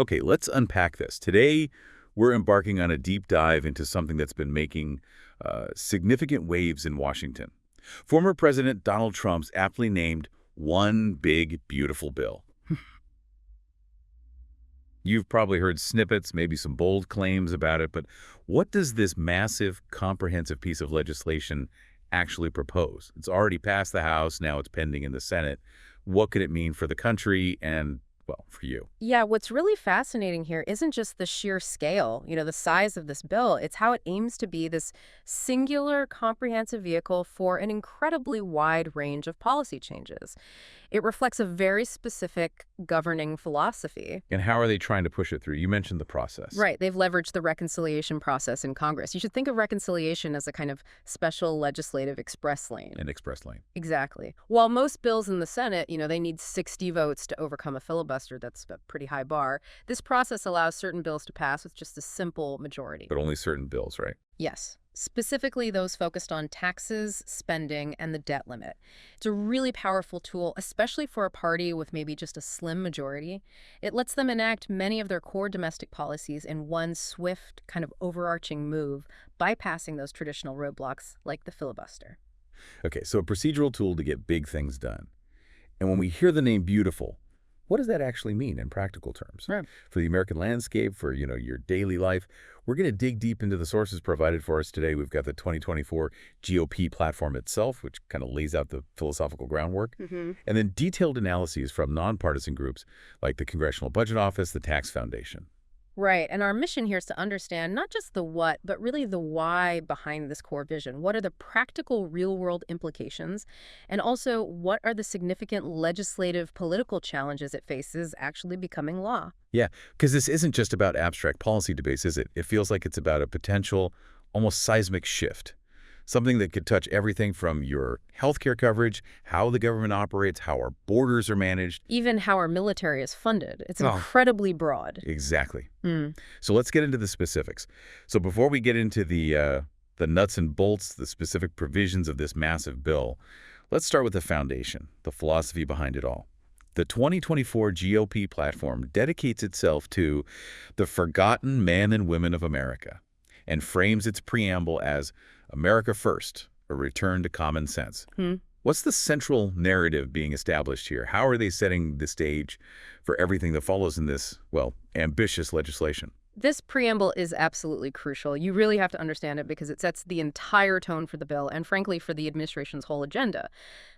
Okay, let's unpack this. Today, we're embarking on a deep dive into something that's been making significant waves in Washington. Former President Donald Trump's aptly named One Big Beautiful Bill. You've probably heard snippets, maybe some bold claims about it, but what does this massive, comprehensive piece of legislation actually propose? It's already passed the House, now it's pending in the Senate. What could it mean for the country and, well, for you? Yeah, what's really fascinating here isn't just the sheer scale, the size of this bill. It's how it aims to be this singular, comprehensive vehicle for an incredibly wide range of policy changes. It reflects a very specific governing philosophy. And how are they trying to push it through? You mentioned the process. Right. They've leveraged the reconciliation process in Congress. You should think of reconciliation as a kind of special legislative express lane. An express lane. Exactly. While most bills in the Senate, they need 60 votes to overcome a filibuster. That's a pretty high bar. This process allows certain bills to pass with just a simple majority. But only certain bills, right? Yes. Specifically those focused on taxes, spending, and the debt limit. It's a really powerful tool, especially for a party with maybe just a slim majority. It lets them enact many of their core domestic policies in one swift, kind of overarching move, bypassing those traditional roadblocks like the filibuster. Okay, so a procedural tool to get big things done. And when we hear the name beautiful, what does that actually mean in practical terms? Right. For the American landscape, for, your daily life, we're going to dig deep into the sources provided for us today. We've got the 2024 GOP platform itself, which kind of lays out the philosophical groundwork, and then detailed analyses from nonpartisan groups like the Congressional Budget Office, the Tax Foundation. Right. And our mission here is to understand not just the what, but really the why behind this core vision. What are the practical real-world implications? And also, what are the significant legislative political challenges it faces actually becoming law? Yeah, because this isn't just about abstract policy debates, is it? It feels like it's about a potential, almost seismic shift. Something that could touch everything from your healthcare coverage, how the government operates, how our borders are managed. Even how our military is funded. It's incredibly broad. Exactly. So let's get into the specifics. So before we get into the nuts and bolts, the specific provisions of this massive bill, let's start with the foundation, the philosophy behind it all. The 2024 GOP platform dedicates itself to the forgotten men and women of America and frames its preamble as America First, a return to common sense. What's the central narrative being established here? How are they setting the stage for everything that follows in this, well, ambitious legislation? This preamble is absolutely crucial. You really have to understand it because it sets the entire tone for the bill and, frankly, for the administration's whole agenda.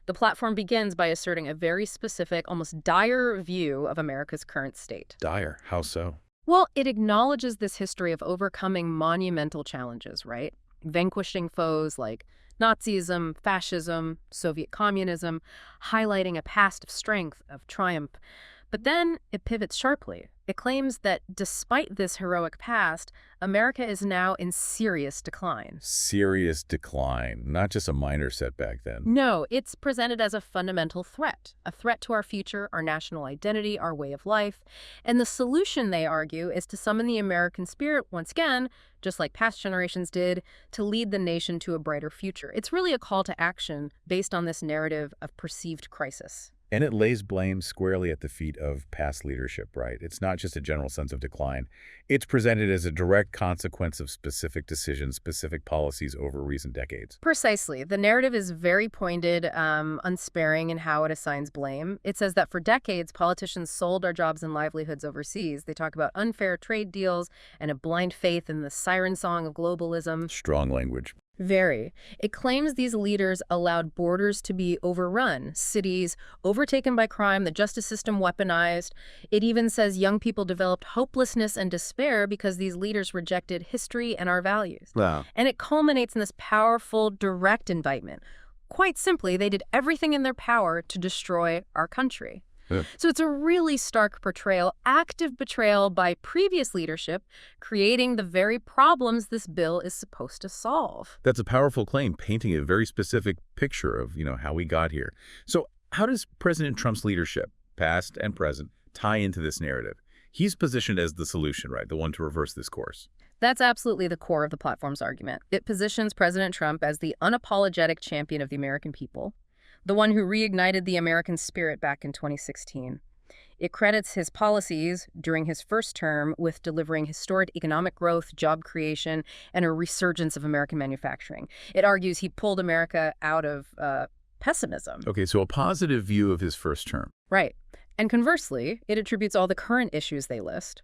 The platform begins by asserting a very specific, almost dire view of America's current state. Dire? How so? Well, it acknowledges this history of overcoming monumental challenges, right? Vanquishing foes like Nazism, fascism, Soviet communism, highlighting a past of strength, of triumph. But then it pivots sharply. It claims that despite this heroic past, America is now in serious decline. Serious decline, not just a minor setback then. No, it's presented as a fundamental threat, a threat to our future, our national identity, our way of life. And the solution, they argue, is to summon the American spirit once again, just like past generations did, to lead the nation to a brighter future. It's really a call to action based on this narrative of perceived crisis. And it lays blame squarely at the feet of past leadership, right? It's not just a general sense of decline. It's presented as a direct consequence of specific decisions, specific policies over recent decades. Precisely. The narrative is very pointed, unsparing in how it assigns blame. It says that for decades, politicians sold our jobs and livelihoods overseas. They talk about unfair trade deals and a blind faith in the siren song of globalism. Strong language. Very. It claims these leaders allowed borders to be overrun, cities overtaken by crime, the justice system weaponized. It even says young people developed hopelessness and despair because these leaders rejected history and our values. Wow. And it culminates in this powerful, direct indictment. Quite simply, they did everything in their power to destroy our country. So it's a really stark portrayal, active betrayal by previous leadership, creating the very problems this bill is supposed to solve. That's a powerful claim, painting a very specific picture of, how we got here. So how does President Trump's leadership, past and present, tie into this narrative? He's positioned as the solution, right? The one to reverse this course. That's absolutely the core of the platform's argument. It positions President Trump as the unapologetic champion of the American people, the one who reignited the American spirit back in 2016. It credits his policies during his first term with delivering historic economic growth, job creation, and a resurgence of American manufacturing. It argues he pulled America out of pessimism. Okay, so a positive view of his first term. Right. And conversely, it attributes all the current issues they list: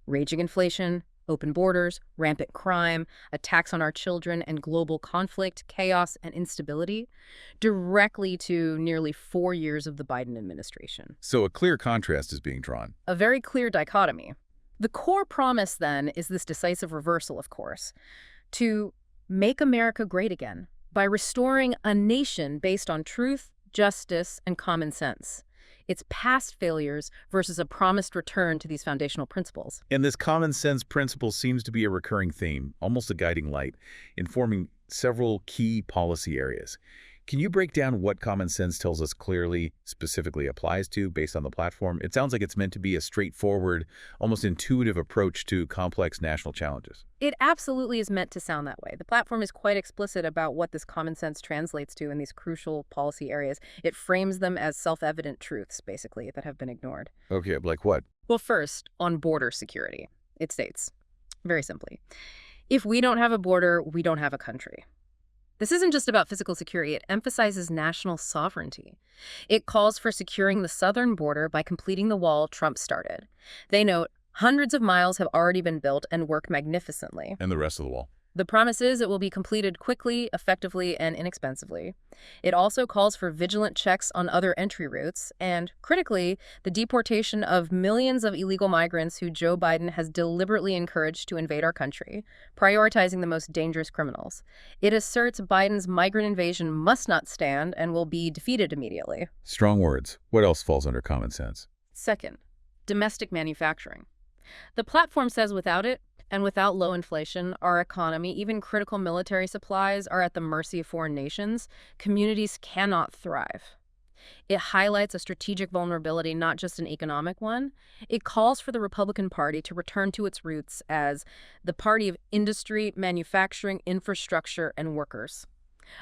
raging inflation, open borders, rampant crime, attacks on our children, and global conflict, chaos, and instability directly to nearly 4 years of the Biden administration. So a clear contrast is being drawn. A very clear dichotomy. The core promise, then, is this decisive reversal, of course, to make America great again by restoring a nation based on truth, justice, and common sense. It's past failures versus a promised return to these foundational principles. And this common sense principle seems to be a recurring theme, almost a guiding light, informing several key policy areas. Can you break down what common sense tells us clearly, specifically applies to based on the platform? It sounds like it's meant to be a straightforward, almost intuitive approach to complex national challenges. It absolutely is meant to sound that way. The platform is quite explicit about what this common sense translates to in these crucial policy areas. It frames them as self-evident truths, basically, that have been ignored. Okay, like what? Well, first, on border security, it states, very simply, if we don't have a border, we don't have a country. This isn't just about physical security. It emphasizes national sovereignty. It calls for securing the southern border by completing the wall Trump started. They note hundreds of miles have already been built and work magnificently. And the rest of the wall. The promise is it will be completed quickly, effectively, and inexpensively. It also calls for vigilant checks on other entry routes and, critically, the deportation of millions of illegal migrants who Joe Biden has deliberately encouraged to invade our country, prioritizing the most dangerous criminals. It asserts Biden's migrant invasion must not stand and will be defeated immediately. Strong words. What else falls under common sense? Second, domestic manufacturing. The platform says without it, and without low inflation, our economy, even critical military supplies, are at the mercy of foreign nations. Communities cannot thrive. It highlights a strategic vulnerability, not just an economic one. It calls for the Republican Party to return to its roots as the party of industry, manufacturing, infrastructure, and workers.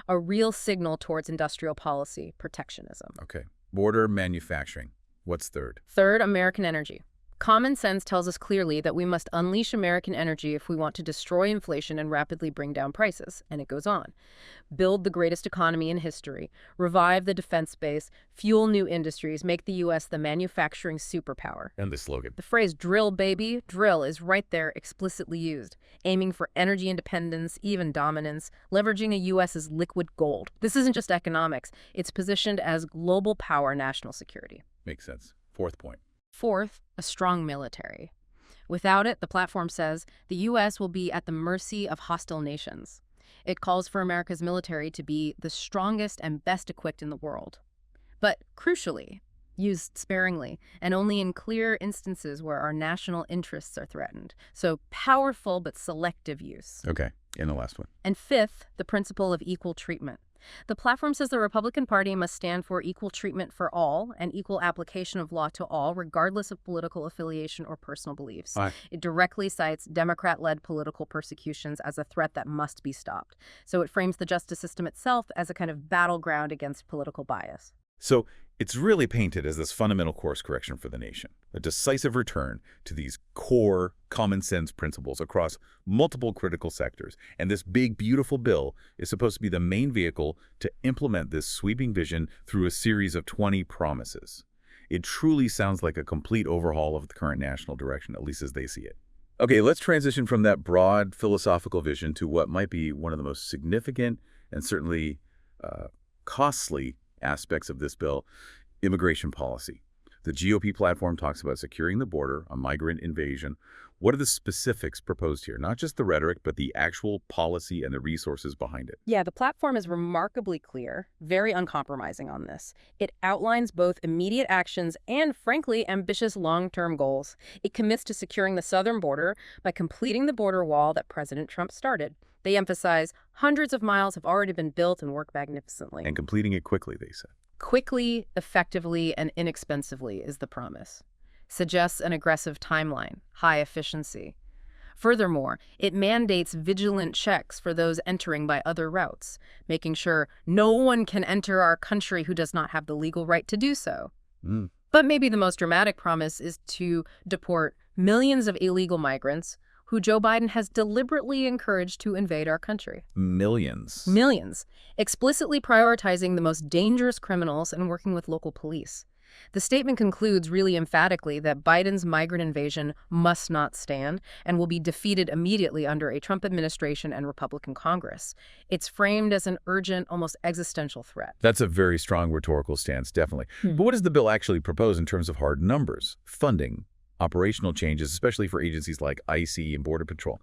A real signal towards industrial policy protectionism. Okay. Border manufacturing. What's third? Third, American energy. Common sense tells us clearly that we must unleash American energy if we want to destroy inflation and rapidly bring down prices. And it goes on. Build the greatest economy in history, revive the defense base, fuel new industries, make the U.S. the manufacturing superpower. And the slogan. The phrase drill, baby, drill is right there explicitly used, aiming for energy independence, even dominance, leveraging a U.S. as liquid gold. This isn't just economics. It's positioned as global power national security. Makes sense. Fourth point. Fourth, a strong military. Without it, the platform says, the U.S. will be at the mercy of hostile nations. It calls for America's military to be the strongest and best equipped in the world. But crucially, used sparingly and only in clear instances where our national interests are threatened. So powerful but selective use. Okay, and the last one. And fifth, the principle of equal treatment. The platform says the Republican Party must stand for equal treatment for all and equal application of law to all, regardless of political affiliation or personal beliefs. It directly cites Democrat-led political persecutions as a threat that must be stopped. So it frames the justice system itself as a kind of battleground against political bias. So it's really painted as this fundamental course correction for the nation, a decisive return to these core common sense principles across multiple critical sectors. And this big, beautiful bill is supposed to be the main vehicle to implement this sweeping vision through a series of 20 promises. It truly sounds like a complete overhaul of the current national direction, at least as they see it. Okay, let's transition from that broad philosophical vision to what might be one of the most significant and certainly costly aspects of this bill, immigration policy. The GOP platform talks about securing the border, a migrant invasion. What are the specifics proposed here? Not just the rhetoric, but the actual policy and the resources behind it. Yeah, the platform is remarkably clear, very uncompromising on this. It outlines both immediate actions and, frankly, ambitious long-term goals. It commits to securing the southern border by completing the border wall that President Trump started. They emphasize hundreds of miles have already been built and work magnificently. And completing it quickly, they said. Quickly, effectively, and inexpensively is the promise. Suggests an aggressive timeline, high efficiency. Furthermore, it mandates vigilant checks for those entering by other routes, making sure no one can enter our country who does not have the legal right to do so. But maybe the most dramatic promise is to deport millions of illegal migrants who Joe Biden has deliberately encouraged to invade our country. Millions. Millions, explicitly prioritizing the most dangerous criminals and working with local police. The statement concludes really emphatically that Biden's migrant invasion must not stand and will be defeated immediately under a Trump administration and Republican Congress. It's framed as an urgent, almost existential threat. That's a very strong rhetorical stance, definitely. But what does the bill actually propose in terms of hard numbers, funding, operational changes, especially for agencies like ICE and Border Patrol?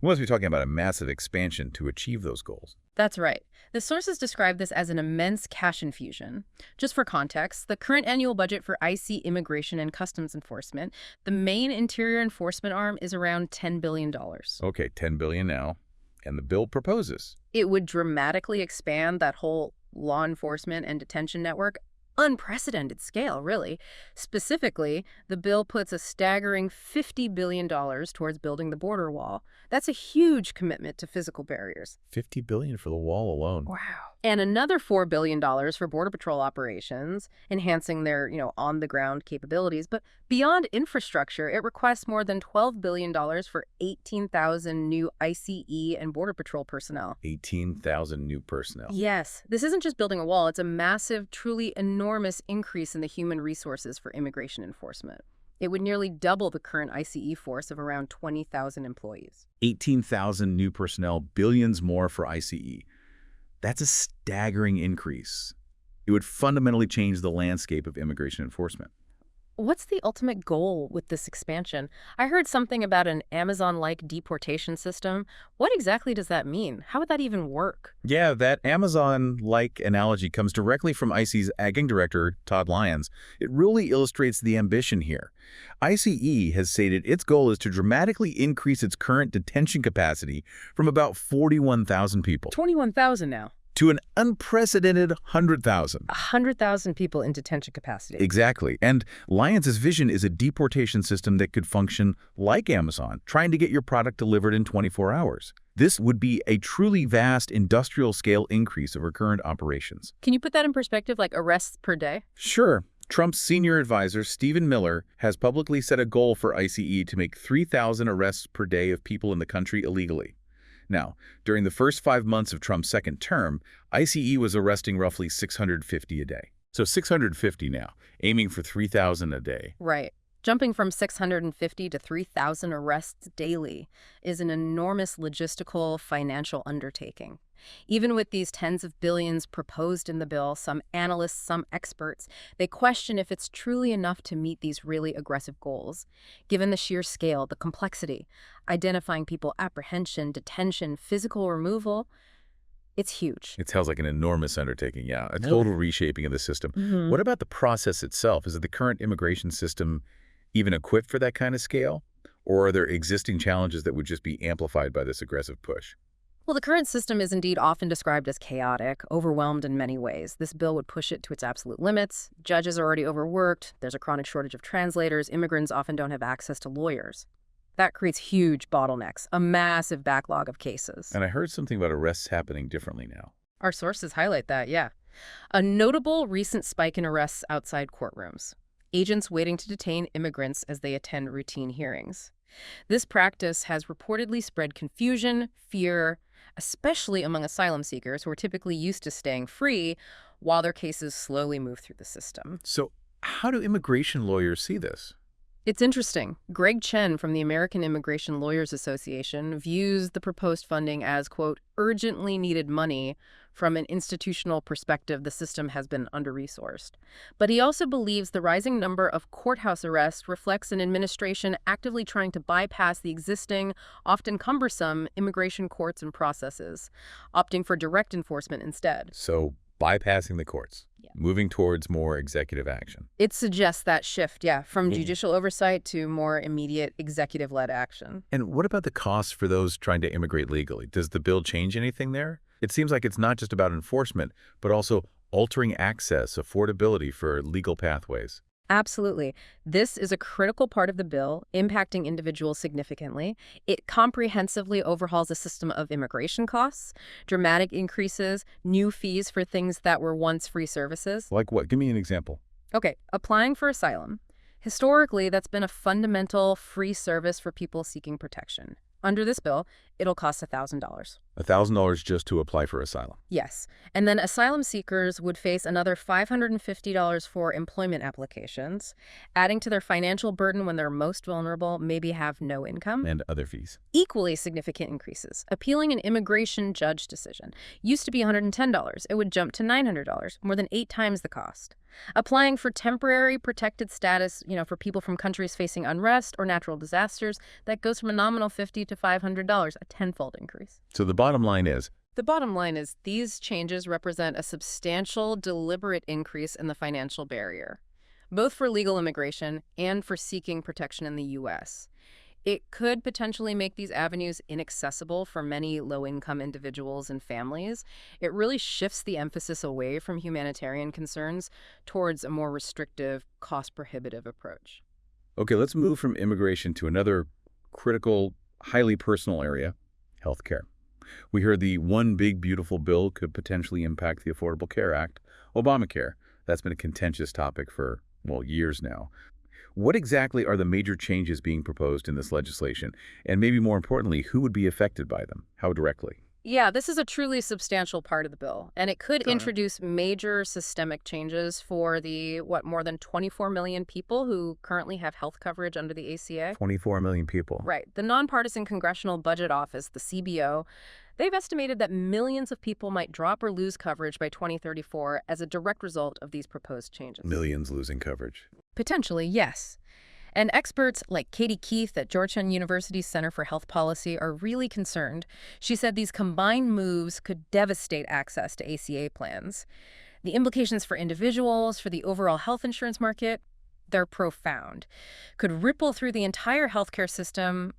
We must be talking about a massive expansion to achieve those goals. That's right. The sources describe this as an immense cash infusion. Just for context, the current annual budget for ICE Immigration and Customs Enforcement, the main interior enforcement arm, is around $10 billion. Okay, $10 billion now. And the bill proposes. It would dramatically expand that whole law enforcement and detention network. Unprecedented scale, really. Specifically, the bill puts a staggering $50 billion towards building the border wall. That's a huge commitment to physical barriers. $50 billion for the wall alone. Wow. And another $4 billion for Border Patrol operations, enhancing their, on-the-ground capabilities. But beyond infrastructure, it requests more than $12 billion for 18,000 new ICE and Border Patrol personnel. 18,000 new personnel. Yes. This isn't just building a wall. It's a massive, truly enormous increase in the human resources for immigration enforcement. It would nearly double the current ICE force of around 20,000 employees. 18,000 new personnel, billions more for ICE. That's a staggering increase. It would fundamentally change the landscape of immigration enforcement. What's the ultimate goal with this expansion? I heard something about an Amazon-like deportation system. What exactly does that mean? How would that even work? Yeah, that Amazon-like analogy comes directly from ICE's acting director, Todd Lyons. It really illustrates the ambition here. ICE has stated its goal is to dramatically increase its current detention capacity from about 41,000 people 21,000 now. to an unprecedented 100,000. 100,000 people in detention capacity. Exactly. And Lyons' vision is a deportation system that could function like Amazon, trying to get your product delivered in 24 hours. This would be a truly vast industrial-scale increase over current operations. Can you put that in perspective, like arrests per day? Sure. Trump's senior advisor, Stephen Miller, has publicly set a goal for ICE to make 3,000 arrests per day of people in the country illegally. Now, during the first 5 months of Trump's second term, ICE was arresting roughly 650 a day. So 650 now, aiming for 3,000 a day. Right. Jumping from 650 to 3,000 arrests daily is an enormous logistical, financial undertaking. Even with these tens of billions proposed in the bill, some analysts, some experts, they question if it's truly enough to meet these really aggressive goals. Given the sheer scale, the complexity, identifying people, apprehension, detention, physical removal, it's huge. It sounds like an enormous undertaking, yeah, a total reshaping of the system. What about the process itself? Is the current immigration system even equipped for that kind of scale? Or are there existing challenges that would just be amplified by this aggressive push? Well, the current system is indeed often described as chaotic, overwhelmed in many ways. This bill would push it to its absolute limits. Judges are already overworked. There's a chronic shortage of translators. Immigrants often don't have access to lawyers. That creates huge bottlenecks, a massive backlog of cases. And I heard something about arrests happening differently now. Our sources highlight that, yeah. A notable recent spike in arrests outside courtrooms. Agents waiting to detain immigrants as they attend routine hearings. This practice has reportedly spread confusion, fear, especially among asylum seekers who are typically used to staying free while their cases slowly move through the system. So how do immigration lawyers see this? It's interesting. Greg Chen from the American Immigration Lawyers Association views the proposed funding as, quote, urgently needed money. From an institutional perspective, the system has been under-resourced. But he also believes the rising number of courthouse arrests reflects an administration actively trying to bypass the existing, often cumbersome, immigration courts and processes, opting for direct enforcement instead. So bypassing the courts, moving towards more executive action. It suggests that shift, from judicial oversight to more immediate executive-led action. And what about the costs for those trying to immigrate legally? Does the bill change anything there? It seems like it's not just about enforcement, but also altering access, affordability for legal pathways. Absolutely. This is a critical part of the bill, impacting individuals significantly. It comprehensively overhauls the system of immigration costs, dramatic increases, new fees for things that were once free services. Like what? Give me an example. Okay, applying for asylum. Historically, that's been a fundamental free service for people seeking protection. Under this bill, it'll cost $1,000. $1,000 just to apply for asylum. Yes. And then asylum seekers would face another $550 for employment applications, adding to their financial burden when they're most vulnerable, maybe have no income. And other fees. Equally significant increases. Appealing an immigration judge decision used to be $110. It would jump to $900, more than 8 times the cost. Applying for temporary protected status, for people from countries facing unrest or natural disasters, that goes from a nominal $50 to $500, a tenfold increase. So the bottom line is, These changes represent a substantial, deliberate increase in the financial barrier, both for legal immigration and for seeking protection in the U.S. It could potentially make these avenues inaccessible for many low-income individuals and families. It really shifts the emphasis away from humanitarian concerns towards a more restrictive, cost-prohibitive approach. okay, let's move from immigration to another critical, highly personal area, healthcare. We heard the One Big Beautiful Bill could potentially impact the Affordable Care Act, Obamacare. That's been a contentious topic for, well, years now. What exactly are the major changes being proposed in this legislation? And maybe more importantly, who would be affected by them? How directly? Yeah, this is a truly substantial part of the bill, and it could Got it. introduce major systemic changes for the, more than 24 million people who currently have health coverage under the ACA. 24 million people. Right. The Nonpartisan Congressional Budget Office, the CBO, they've estimated that millions of people might drop or lose coverage by 2034 as a direct result of these proposed changes. Millions losing coverage. Potentially, yes. And experts like Katie Keith at Georgetown University's Center for Health Policy are really concerned. She said these combined moves could devastate access to ACA plans. The implications for individuals, for the overall health insurance market, they're profound. Could ripple through the entire healthcare system,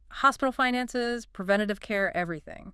hospital finances, preventative care, everything.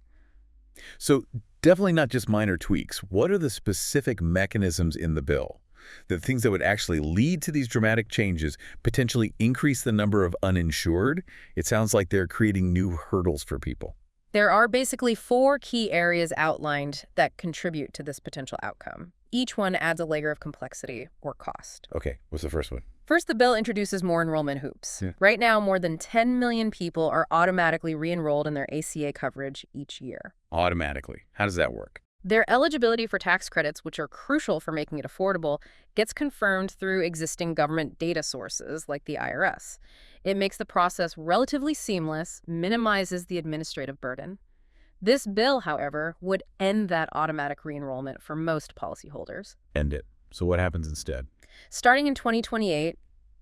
So definitely not just minor tweaks. What are the specific mechanisms in the bill? The things that would actually lead to these dramatic changes, potentially increase the number of uninsured? It sounds like they're creating new hurdles for people. There are basically 4 key areas outlined that contribute to this potential outcome. Each one adds a layer of complexity or cost. Okay, what's the first one? First, the bill introduces more enrollment hoops. Yeah. Right now, more than 10 million people are automatically re-enrolled in their ACA coverage each year. Automatically. How does that work? Their eligibility for tax credits, which are crucial for making it affordable, gets confirmed through existing government data sources like the IRS. It makes the process relatively seamless, minimizes the administrative burden. This bill, however, would end that automatic re-enrollment for most policyholders. End it. So what happens instead? Starting in 2028,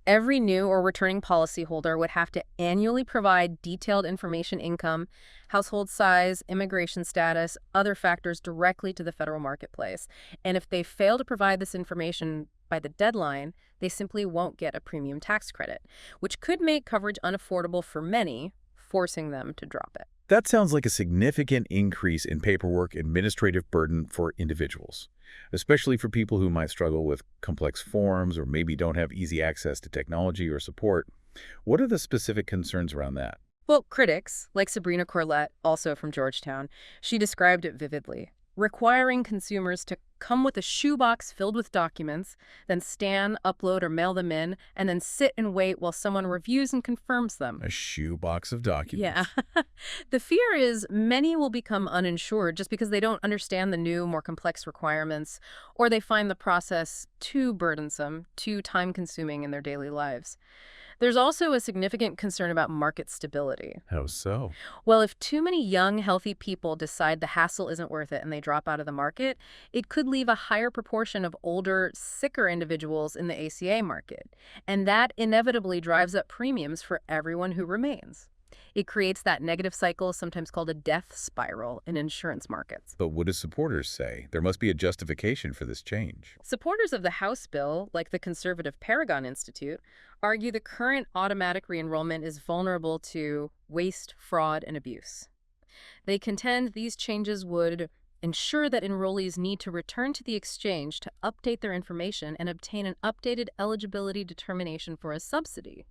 every new or returning policyholder would have to annually provide detailed information, income, household size, immigration status, other factors directly to the federal marketplace. And if they fail to provide this information by the deadline, they simply won't get a premium tax credit, which could make coverage unaffordable for many, forcing them to drop it. That sounds like a significant increase in paperwork administrative burden for individuals, especially for people who might struggle with complex forms or maybe don't have easy access to technology or support. What are the specific concerns around that? Well, critics, like Sabrina Corlett, also from Georgetown, she described it vividly, requiring consumers to come with a shoebox filled with documents, then scan, upload, or mail them in, and then sit and wait while someone reviews and confirms them. A shoebox of documents. Yeah. The fear is many will become uninsured just because they don't understand the new, more complex requirements, or they find the process too burdensome, too time-consuming in their daily lives. There's also a significant concern about market stability. How so? Well, if too many young, healthy people decide the hassle isn't worth it and they drop out of the market, it could leave a higher proportion of older, sicker individuals in the ACA market. And that inevitably drives up premiums for everyone who remains. It creates that negative cycle, sometimes called a death spiral, in insurance markets. But what do supporters say? There must be a justification for this change. Supporters of the House bill, like the conservative Paragon Institute, argue the current automatic re-enrollment is vulnerable to waste, fraud, and abuse. They contend these changes would ensure that enrollees need to return to the exchange to update their information and obtain an updated eligibility determination for a subsidy.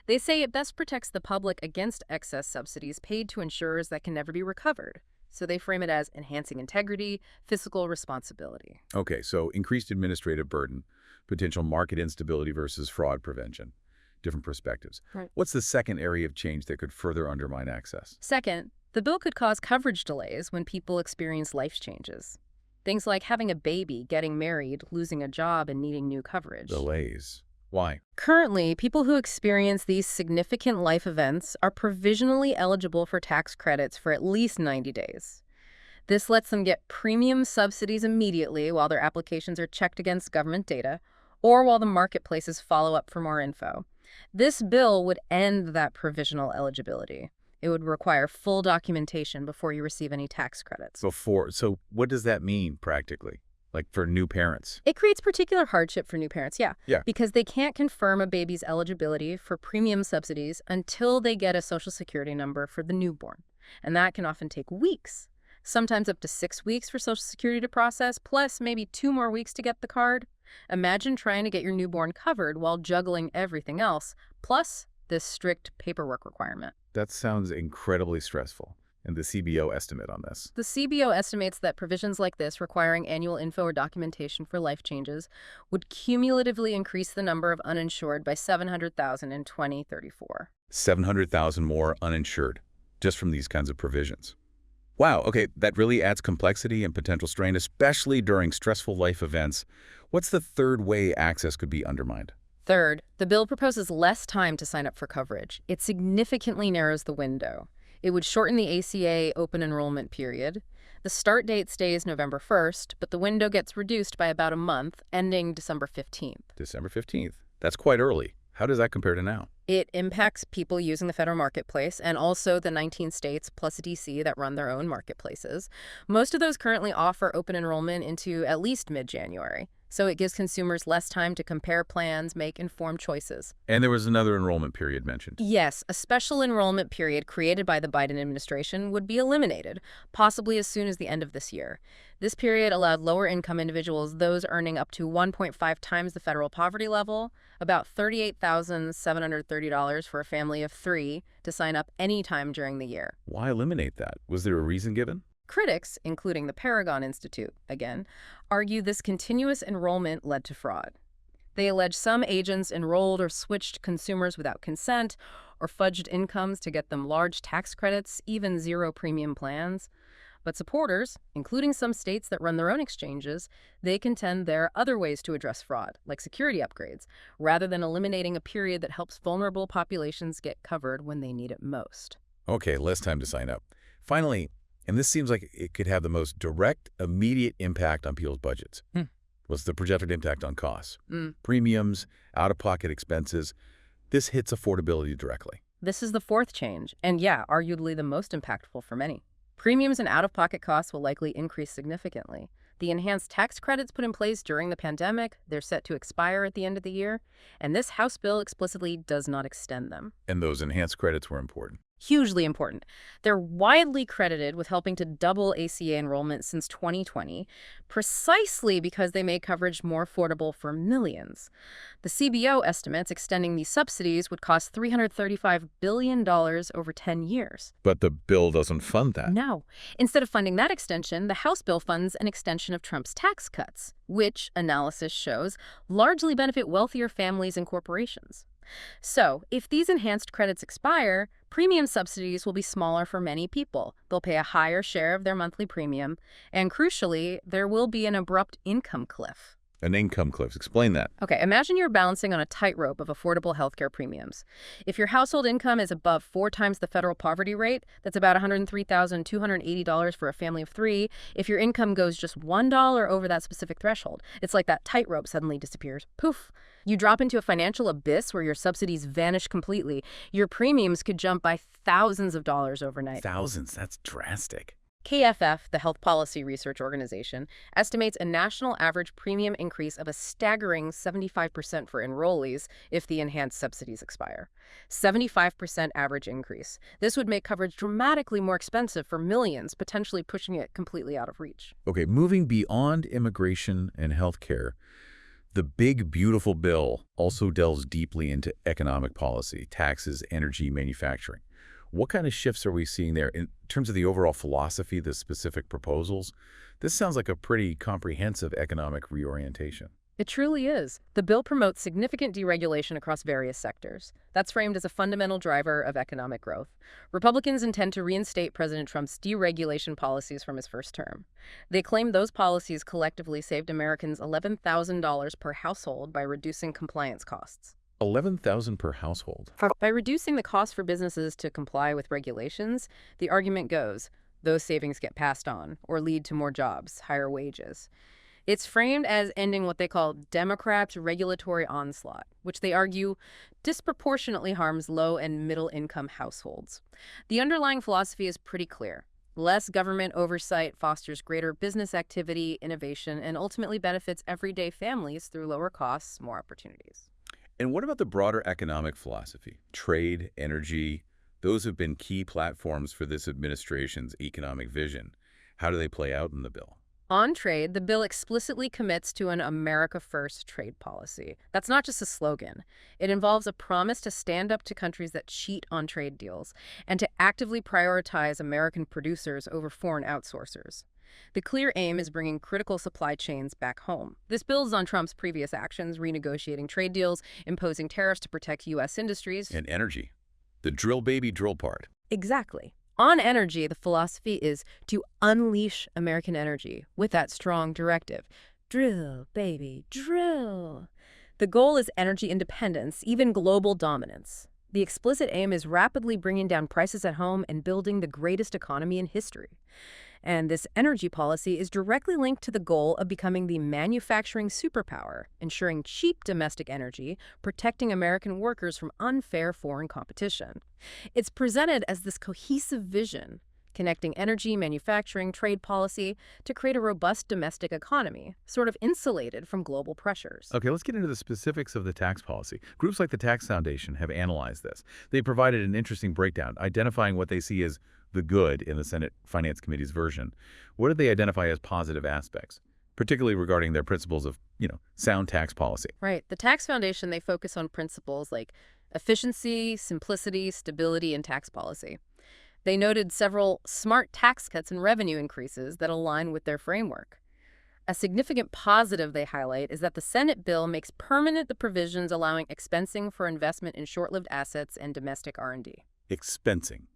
They say it best protects the public against excess subsidies paid to insurers that can never be recovered. So they frame it as enhancing integrity, fiscal responsibility. Okay, so increased administrative burden, potential market instability versus fraud prevention. Different perspectives. Right. What's the second area of change that could further undermine access? Second, the bill could cause coverage delays when people experience life changes. Things like having a baby, getting married, losing a job, and needing new coverage. Delays. Why? Currently, people who experience these significant life events are provisionally eligible for tax credits for at least 90 days. This lets them get premium subsidies immediately while their applications are checked against government data, or while the marketplaces follow up for more info. This bill would end that provisional eligibility. It would require full documentation before you receive any tax credits. So what does that mean practically? Like for new parents? It creates particular hardship for new parents, yeah. Yeah. Because they can't confirm a baby's eligibility for premium subsidies until they get a Social Security number for the newborn. And that can often take weeks, sometimes up to 6 weeks for Social Security to process, plus maybe 2 more weeks to get the card. Imagine trying to get your newborn covered while juggling everything else, plus this strict paperwork requirement. That sounds incredibly stressful. And the CBO estimate on this? The CBO estimates that provisions like this requiring annual info or documentation for life changes would cumulatively increase the number of uninsured by 700,000 in 2034. 700,000 more uninsured, just from these kinds of provisions. Wow, okay, that really adds complexity and potential strain, especially during stressful life events. What's the third way access could be undermined? Third, the bill proposes less time to sign up for coverage. It significantly narrows the window. It would shorten the ACA open enrollment period. The start date stays November 1st, but the window gets reduced by about a month, ending December 15th. December 15th. That's quite early. How does that compare to now? It impacts people using the federal marketplace and also the 19 states plus D.C. that run their own marketplaces. Most of those currently offer open enrollment into at least mid-January. So it gives consumers less time to compare plans, make informed choices. And there was another enrollment period mentioned. Yes, a special enrollment period created by the Biden administration would be eliminated, possibly as soon as the end of this year. This period allowed lower-income individuals, those earning up to 1.5 times the federal poverty level, about $38,730 for a family of 3, to sign up any time during the year. Why eliminate that? Was there a reason given? Critics, including the Paragon Institute, again, argue this continuous enrollment led to fraud. They allege some agents enrolled or switched consumers without consent or fudged incomes to get them large tax credits, even zero premium plans. But supporters, including some states that run their own exchanges, they contend there are other ways to address fraud, like security upgrades, rather than eliminating a period that helps vulnerable populations get covered when they need it most. Okay, less time to sign up. Finally, and this seems like it could have the most direct, immediate impact on people's budgets. What's the projected impact on costs? Premiums, out-of-pocket expenses. This hits affordability directly. This is the fourth change, and yeah, arguably the most impactful for many. Premiums and out-of-pocket costs will likely increase significantly. The enhanced tax credits put in place during the pandemic, they're set to expire at the end of the year, and this House bill explicitly does not extend them. And those enhanced credits were important. Hugely important. They're widely credited with helping to double ACA enrollment since 2020, precisely because they made coverage more affordable for millions. The CBO estimates extending these subsidies would cost $335 billion over 10 years. But the bill doesn't fund that. No. Instead of funding that extension, the House bill funds an extension of Trump's tax cuts, which, analysis shows, largely benefit wealthier families and corporations. So, if these enhanced credits expire, premium subsidies will be smaller for many people. They'll pay a higher share of their monthly premium, and crucially, there will be an abrupt income cliff. An income cliff. Explain that. Okay, imagine you're balancing on a tightrope of affordable healthcare premiums. If your household income is above 4 times the federal poverty rate, that's about $103,280 for a family of 3. If your income goes just $1 over that specific threshold, it's like that tightrope suddenly disappears. Poof! You drop into a financial abyss where your subsidies vanish completely. Your premiums could jump by thousands of dollars overnight. Thousands. That's drastic. KFF, the Health Policy Research Organization, estimates a national average premium increase of a staggering 75% for enrollees if the enhanced subsidies expire. 75% average increase. This would make coverage dramatically more expensive for millions, potentially pushing it completely out of reach. Okay, moving beyond immigration and healthcare, the big, beautiful bill also delves deeply into economic policy, taxes, energy, manufacturing. What kind of shifts are we seeing there in terms of the overall philosophy, the specific proposals? This sounds like a pretty comprehensive economic reorientation. It truly is. The bill promotes significant deregulation across various sectors. That's framed as a fundamental driver of economic growth. Republicans intend to reinstate President Trump's deregulation policies from his first term. They claim those policies collectively saved Americans $11,000 per household by reducing compliance costs. 11,000 per household. By reducing the cost for businesses to comply with regulations, the argument goes, those savings get passed on or lead to more jobs, higher wages. It's framed as ending what they call Democrats' regulatory onslaught, which they argue disproportionately harms low and middle income households. The underlying philosophy is pretty clear. Less government oversight fosters greater business activity, innovation, and ultimately benefits everyday families through lower costs, more opportunities. And what about the broader economic philosophy? Trade, energy, those have been key platforms for this administration's economic vision. How do they play out in the bill? On trade, the bill explicitly commits to an America First trade policy. That's not just a slogan. It involves a promise to stand up to countries that cheat on trade deals and to actively prioritize American producers over foreign outsourcers. The clear aim is bringing critical supply chains back home. This builds on Trump's previous actions, renegotiating trade deals, imposing tariffs to protect U.S. industries. And energy. The drill baby drill part. Exactly. On energy, the philosophy is to unleash American energy with that strong directive. Drill, baby, drill. The goal is energy independence, even global dominance. The explicit aim is rapidly bringing down prices at home and building the greatest economy in history. And this energy policy is directly linked to the goal of becoming the manufacturing superpower, ensuring cheap domestic energy, protecting American workers from unfair foreign competition. It's presented as this cohesive vision, connecting energy, manufacturing, trade policy to create a robust domestic economy, sort of insulated from global pressures. Okay, let's get into the specifics of the tax policy. Groups like the Tax Foundation have analyzed this. They provided an interesting breakdown, identifying what they see as the good in the Senate Finance Committee's version. What did they identify as positive aspects, particularly regarding their principles of, sound tax policy? Right. The Tax Foundation, they focus on principles like efficiency, simplicity, stability, and tax policy. They noted several smart tax cuts and revenue increases that align with their framework. A significant positive they highlight is that the Senate bill makes permanent the provisions allowing expensing for investment in short-lived assets and domestic R&D. Expensing.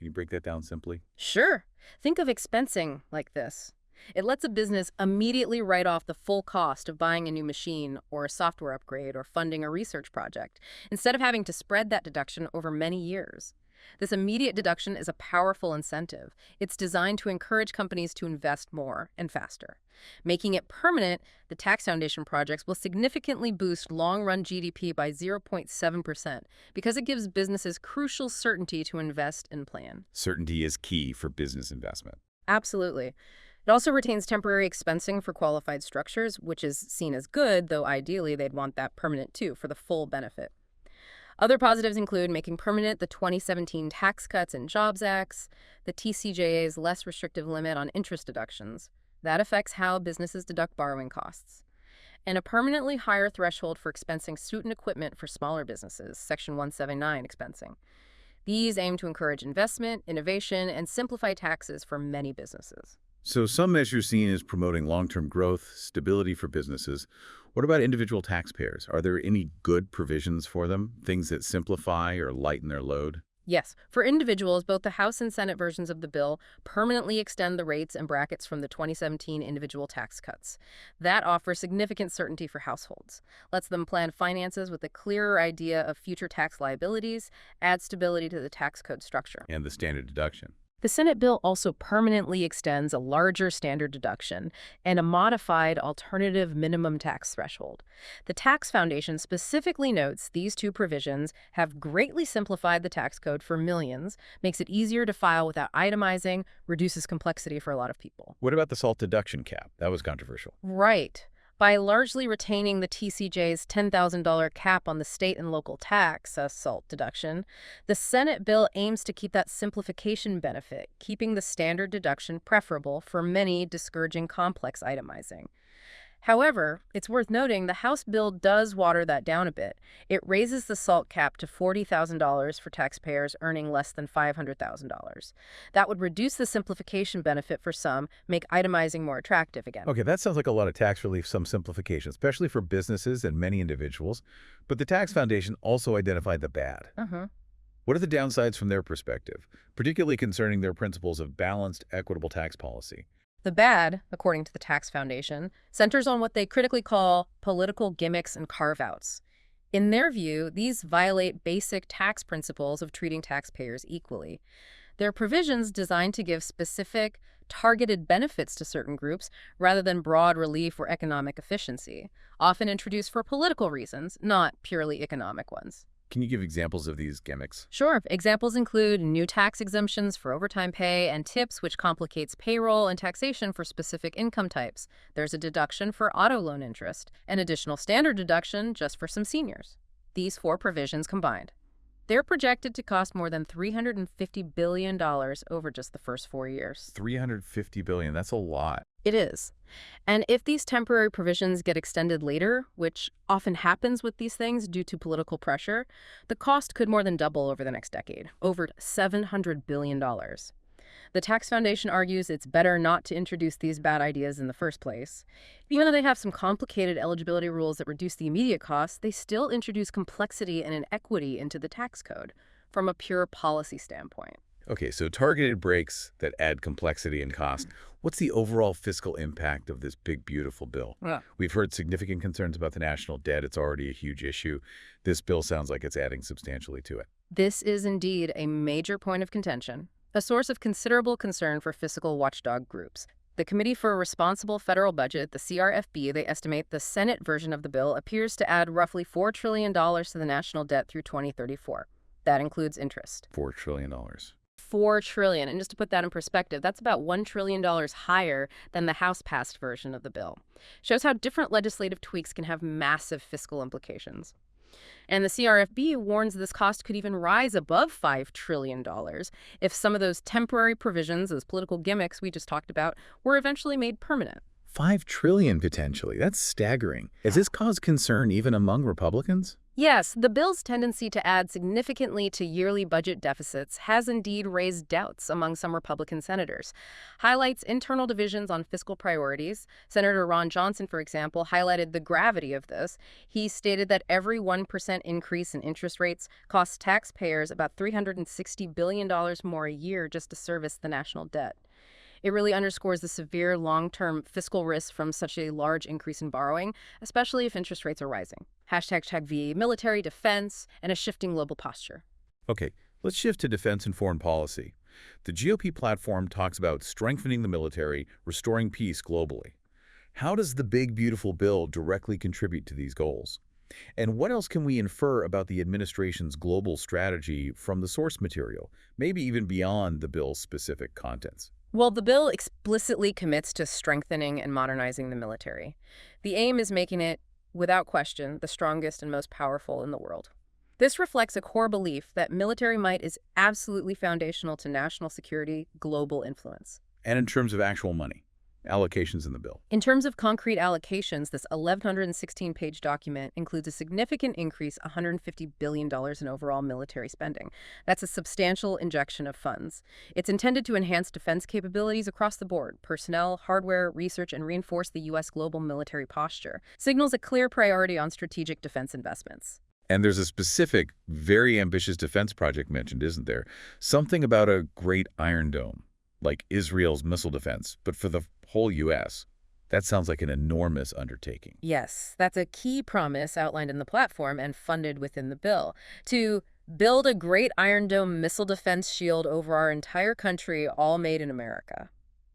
Can you break that down simply? Sure. Think of expensing like this. It lets a business immediately write off the full cost of buying a new machine or a software upgrade or funding a research project, instead of having to spread that deduction over many years. This immediate deduction is a powerful incentive. It's designed to encourage companies to invest more and faster. Making it permanent, the Tax Foundation projects will significantly boost long-run GDP by 0.7% because it gives businesses crucial certainty to invest and plan. Certainty is key for business investment. Absolutely. It also retains temporary expensing for qualified structures, which is seen as good, though ideally they'd want that permanent too for the full benefit. Other positives include making permanent the 2017 Tax Cuts and Jobs Acts, the TCJA's less restrictive limit on interest deductions. That affects how businesses deduct borrowing costs. And a permanently higher threshold for expensing student equipment for smaller businesses, Section 179 expensing. These aim to encourage investment, innovation, and simplify taxes for many businesses. So some measures seen as promoting long-term growth, stability for businesses. What about individual taxpayers? Are there any good provisions for them, things that simplify or lighten their load? Yes, for individuals, both the House and Senate versions of the bill permanently extend the rates and brackets from the 2017 individual tax cuts. That offers significant certainty for households, lets them plan finances with a clearer idea of future tax liabilities, adds stability to the tax code structure. And the standard deduction. The Senate bill also permanently extends a larger standard deduction and a modified alternative minimum tax threshold. The Tax Foundation specifically notes these two provisions have greatly simplified the tax code for millions, makes it easier to file without itemizing, reduces complexity for a lot of people. What about the SALT deduction cap? That was controversial. Right. By largely retaining the TCJ's $10,000 cap on the state and local tax, SALT deduction, the Senate bill aims to keep that simplification benefit, keeping the standard deduction preferable for many, discouraging complex itemizing. However, it's worth noting the House bill does water that down a bit. It raises the SALT cap to $40,000 for taxpayers earning less than $500,000. That would reduce the simplification benefit for some, make itemizing more attractive again. Okay, that sounds like a lot of tax relief, some simplification, especially for businesses and many individuals. But the Tax Foundation also identified the bad. Uh-huh. What are the downsides from their perspective, particularly concerning their principles of balanced, equitable tax policy? The bad, according to the Tax Foundation, centers on what they critically call political gimmicks and carve-outs. In their view, these violate basic tax principles of treating taxpayers equally. They're provisions designed to give specific, targeted benefits to certain groups rather than broad relief or economic efficiency, often introduced for political reasons, not purely economic ones. Can you give examples of these gimmicks? Sure. Examples include new tax exemptions for overtime pay and tips, which complicates payroll and taxation for specific income types. There's a deduction for auto loan interest, an additional standard deduction just for some seniors. These four provisions combined, they're projected to cost more than $350 billion over just the first 4 years. $350 billion, that's a lot. It is. And if these temporary provisions get extended later, which often happens with these things due to political pressure, the cost could more than double over the next decade, over $700 billion. The Tax Foundation argues it's better not to introduce these bad ideas in the first place. Even though they have some complicated eligibility rules that reduce the immediate costs, they still introduce complexity and inequity into the tax code from a pure policy standpoint. Okay, so targeted breaks that add complexity and cost. What's the overall fiscal impact of this big, beautiful bill? Yeah. We've heard significant concerns about the national debt. It's already a huge issue. This bill sounds like it's adding substantially to it. This is indeed a major point of contention, a source of considerable concern for fiscal watchdog groups. The Committee for a Responsible Federal Budget, the CRFB, they estimate the Senate version of the bill appears to add roughly $4 trillion to the national debt through 2034. That includes interest. $4 trillion. $4 trillion. And just to put that in perspective, that's about $1 trillion higher than the House-passed version of the bill. Shows how different legislative tweaks can have massive fiscal implications. And the CRFB warns this cost could even rise above $5 trillion if some of those temporary provisions, those political gimmicks we just talked about, were eventually made permanent. $5 trillion potentially. That's staggering. Has this caused concern even among Republicans? Yes, the bill's tendency to add significantly to yearly budget deficits has indeed raised doubts among some Republican senators. Highlights internal divisions on fiscal priorities. Senator Ron Johnson, for example, highlighted the gravity of this. He stated that every 1% increase in interest rates costs taxpayers about $360 billion more a year just to service the national debt. It really underscores the severe long-term fiscal risk from such a large increase in borrowing, especially if interest rates are rising. #V, military defense, and a shifting global posture. Okay, let's shift to defense and foreign policy. The GOP platform talks about strengthening the military, restoring peace globally. How does the big, beautiful bill directly contribute to these goals? And what else can we infer about the administration's global strategy from the source material, maybe even beyond the bill's specific contents? Well, the bill explicitly commits to strengthening and modernizing the military. The aim is making it, without question, the strongest and most powerful in the world. This reflects a core belief that military might is absolutely foundational to national security, global influence. And in terms of actual money, allocations in the bill. In terms of concrete allocations, this 1,116-page document includes a significant increase, $150 billion in overall military spending. That's a substantial injection of funds. It's intended to enhance defense capabilities across the board, personnel, hardware, research, and reinforce the U.S. global military posture. Signals a clear priority on strategic defense investments. And there's a specific, very ambitious defense project mentioned, isn't there? Something about a Great Iron Dome, like Israel's missile defense, but for the whole U.S. That sounds like an enormous undertaking. Yes, that's a key promise outlined in the platform and funded within the bill. To build a Great Iron Dome missile defense shield over our entire country, all made in America.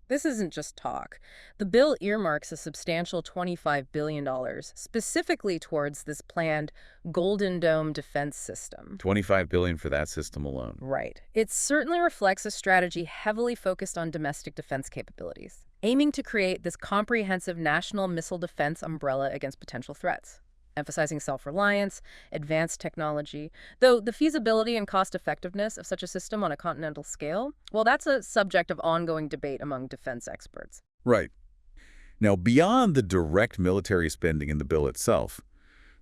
This isn't just talk. The bill earmarks a substantial $25 billion specifically towards this planned Golden Dome defense system. $25 billion for that system alone. Right. It certainly reflects a strategy heavily focused on domestic defense capabilities, aiming to create this comprehensive national missile defense umbrella against potential threats, emphasizing self-reliance, advanced technology, though the feasibility and cost-effectiveness of such a system on a continental scale, well, that's a subject of ongoing debate among defense experts. Right. Now, beyond the direct military spending in the bill itself,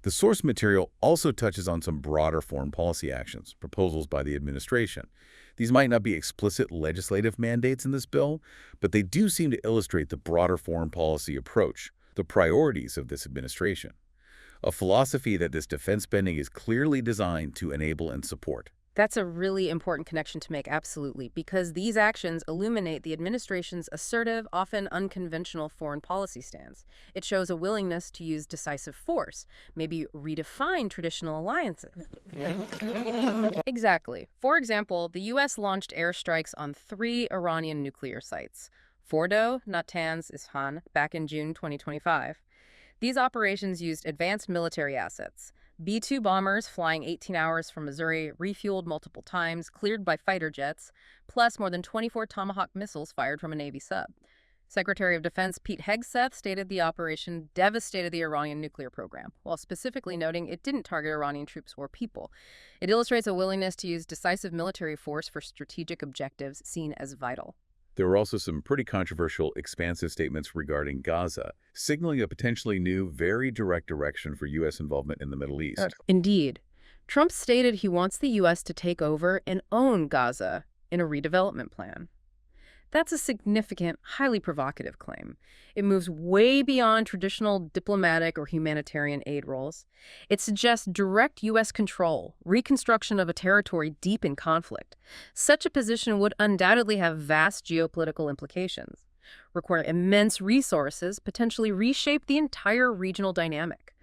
the source material also touches on some broader foreign policy actions, proposals by the administration. These might not be explicit legislative mandates in this bill, but they do seem to illustrate the broader foreign policy approach, the priorities of this administration. A philosophy that this defense spending is clearly designed to enable and support. That's a really important connection to make, absolutely, because these actions illuminate the administration's assertive, often unconventional foreign policy stance. It shows a willingness to use decisive force, maybe redefine traditional alliances. Exactly. For example, the U.S. launched airstrikes on 3 Iranian nuclear sites, Fordo, Natanz, Isfahan, back in June 2025. These operations used advanced military assets. B-2 bombers flying 18 hours from Missouri, refueled multiple times, cleared by fighter jets, plus more than 24 Tomahawk missiles fired from a Navy sub. Secretary of Defense Pete Hegseth stated the operation devastated the Iranian nuclear program, while specifically noting it didn't target Iranian troops or people. It illustrates a willingness to use decisive military force for strategic objectives seen as vital. There were also some pretty controversial, expansive statements regarding Gaza, signaling a potentially new, very direct direction for U.S. involvement in the Middle East. Indeed. Trump stated he wants the U.S. to take over and own Gaza in a redevelopment plan. That's a significant, highly provocative claim. It moves way beyond traditional diplomatic or humanitarian aid roles. It suggests direct U.S. control, reconstruction of a territory deep in conflict. Such a position would undoubtedly have vast geopolitical implications, require immense resources, potentially reshape the entire regional dynamic,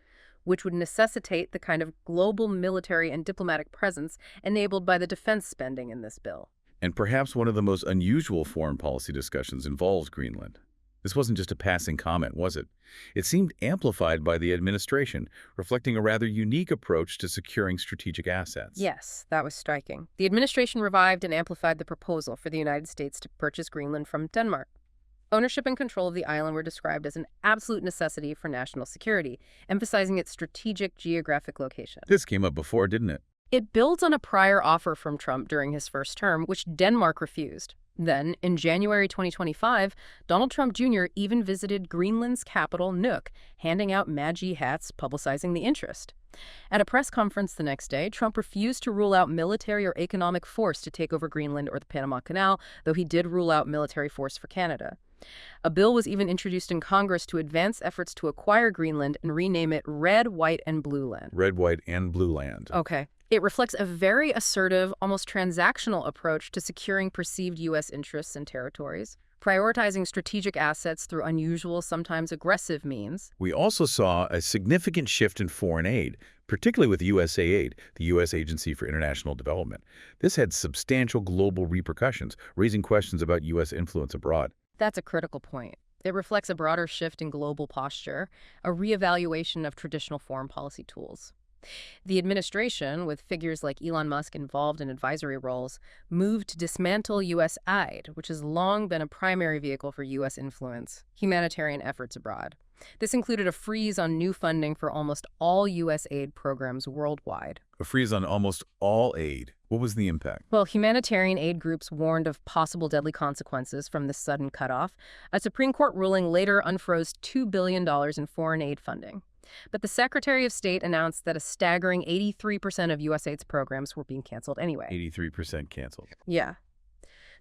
which would necessitate the kind of global military and diplomatic presence enabled by the defense spending in this bill. And perhaps one of the most unusual foreign policy discussions involves Greenland. This wasn't just a passing comment, was it? It seemed amplified by the administration, reflecting a rather unique approach to securing strategic assets. Yes, that was striking. The administration revived and amplified the proposal for the United States to purchase Greenland from Denmark. Ownership and control of the island were described as an absolute necessity for national security, emphasizing its strategic geographic location. This came up before, didn't it? It builds on a prior offer from Trump during his first term, which Denmark refused. Then, in January 2025, Donald Trump Jr. even visited Greenland's capital, Nuuk, handing out Magi hats publicizing the interest. At a press conference the next day, Trump refused to rule out military or economic force to take over Greenland or the Panama Canal, though he did rule out military force for Canada. A bill was even introduced in Congress to advance efforts to acquire Greenland and rename it Red, White, and Blue Land. Red, White, and Blue Land. Okay. It reflects a very assertive, almost transactional approach to securing perceived U.S. interests and territories, prioritizing strategic assets through unusual, sometimes aggressive means. We also saw a significant shift in foreign aid, particularly with USAID, the U.S. Agency for International Development. This had substantial global repercussions, raising questions about U.S. influence abroad. That's a critical point. It reflects a broader shift in global posture, a reevaluation of traditional foreign policy tools. The administration, with figures like Elon Musk involved in advisory roles, moved to dismantle U.S. aid, which has long been a primary vehicle for U.S. influence, humanitarian efforts abroad. This included a freeze on new funding for almost all U.S. aid programs worldwide. A freeze on almost all aid. What was the impact? Well, humanitarian aid groups warned of possible deadly consequences from this sudden cutoff. A Supreme Court ruling later unfroze $2 billion in foreign aid funding. But the Secretary of State announced that a staggering 83% of USAID's programs were being canceled anyway. 83% canceled. Yeah.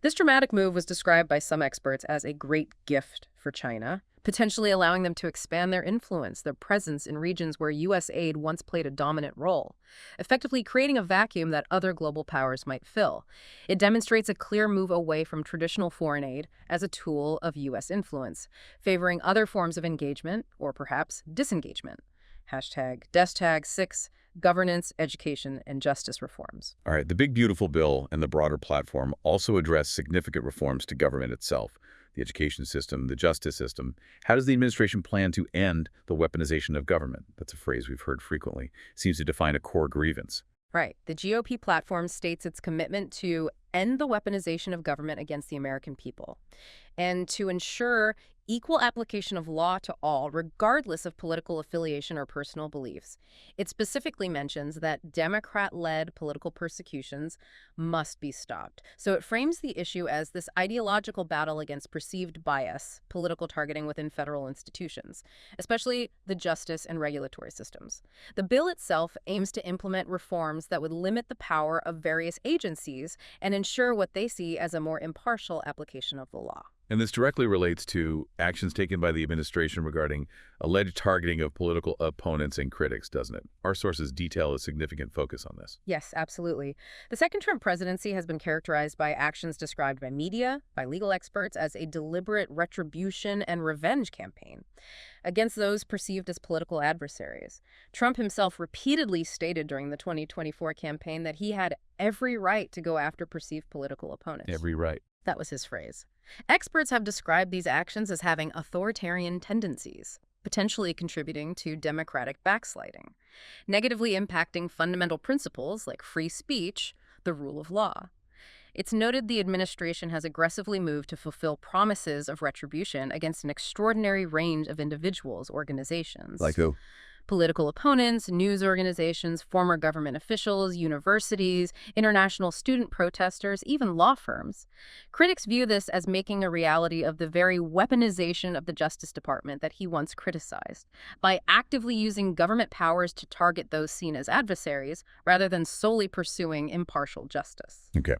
This dramatic move was described by some experts as a great gift for China, potentially allowing them to expand their influence, their presence in regions where U.S. aid once played a dominant role, effectively creating a vacuum that other global powers might fill. It demonstrates a clear move away from traditional foreign aid as a tool of U.S. influence, favoring other forms of engagement, or perhaps disengagement. #6 governance, education, and justice reforms. All right, the Big Beautiful Bill and the broader platform also address significant reforms to government itself, the education system, the justice system. How does the administration plan to end the weaponization of government? That's a phrase we've heard frequently. Seems to define a core grievance. Right. The GOP platform states its commitment to end the weaponization of government against the American people, and to ensure equal application of law to all, regardless of political affiliation or personal beliefs. It specifically mentions that Democrat-led political persecutions must be stopped. So it frames the issue as this ideological battle against perceived bias, political targeting within federal institutions, especially the justice and regulatory systems. The bill itself aims to implement reforms that would limit the power of various agencies and ensure what they see as a more impartial application of the law. And this directly relates to actions taken by the administration regarding alleged targeting of political opponents and critics, doesn't it? Our sources detail a significant focus on this. Yes, absolutely. The second Trump presidency has been characterized by actions described by media, by legal experts, as a deliberate retribution and revenge campaign against those perceived as political adversaries. Trump himself repeatedly stated during the 2024 campaign that he had every right to go after perceived political opponents. Every right. That was his phrase. Experts have described these actions as having authoritarian tendencies, potentially contributing to democratic backsliding, negatively impacting fundamental principles like free speech, the rule of law. It's noted the administration has aggressively moved to fulfill promises of retribution against an extraordinary range of individuals, organizations. Like who? Political opponents, news organizations, former government officials, universities, international student protesters, even law firms. Critics view this as making a reality of the very weaponization of the Justice Department that he once criticized, by actively using government powers to target those seen as adversaries rather than solely pursuing impartial justice. Okay.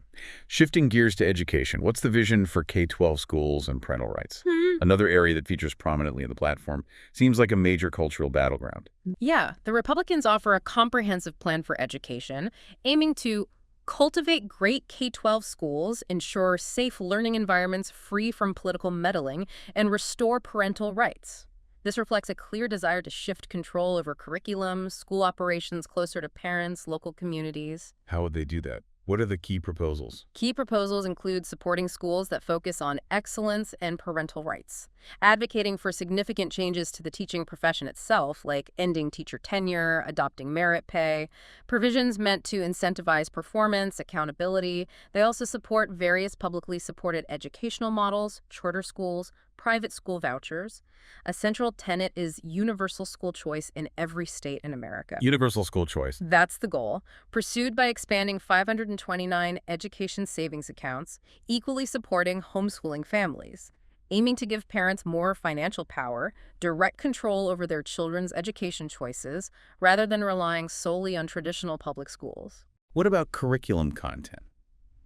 Shifting gears to education, what's the vision for K-12 schools and parental rights? Another area that features prominently in the platform seems like a major cultural battleground. Yeah, the Republicans offer a comprehensive plan for education, aiming to cultivate great K-12 schools, ensure safe learning environments free from political meddling, and restore parental rights. This reflects a clear desire to shift control over curriculum, school operations closer to parents, local communities. How would they do that? What are the key proposals? Key proposals include supporting schools that focus on excellence and parental rights, advocating for significant changes to the teaching profession itself, like ending teacher tenure, adopting merit pay, provisions meant to incentivize performance, accountability. They also support various publicly supported educational models, charter schools, private school vouchers. A central tenet is universal school choice in every state in America. Universal school choice. That's the goal, pursued by expanding 529 education savings accounts, equally supporting homeschooling families, aiming to give parents more financial power, direct control over their children's education choices, rather than relying solely on traditional public schools. What about curriculum content?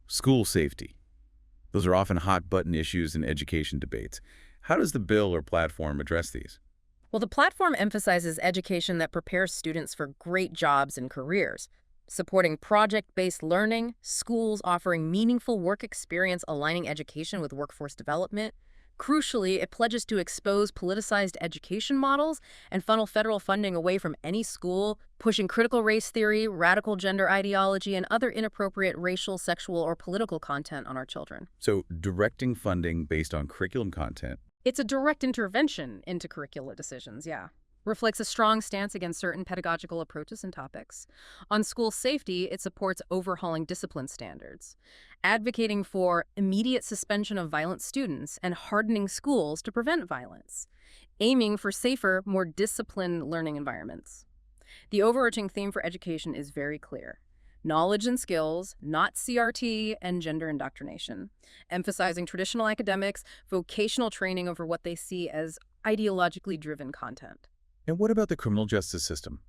School safety. Those are often hot-button issues in education debates. How does the bill or platform address these? Well, the platform emphasizes education that prepares students for great jobs and careers, supporting project-based learning, schools offering meaningful work experience aligning education with workforce development. Crucially, it pledges to expose politicized education models and funnel federal funding away from any school, pushing critical race theory, radical gender ideology, and other inappropriate racial, sexual, or political content on our children. So, directing funding based on curriculum content. It's a direct intervention into curricular decisions, yeah. Reflects a strong stance against certain pedagogical approaches and topics. On school safety, it supports overhauling discipline standards, advocating for immediate suspension of violent students and hardening schools to prevent violence, aiming for safer, more disciplined learning environments. The overarching theme for education is very clear. Knowledge and skills, not CRT and gender indoctrination, emphasizing traditional academics, vocational training over what they see as ideologically driven content. And what about the criminal justice system?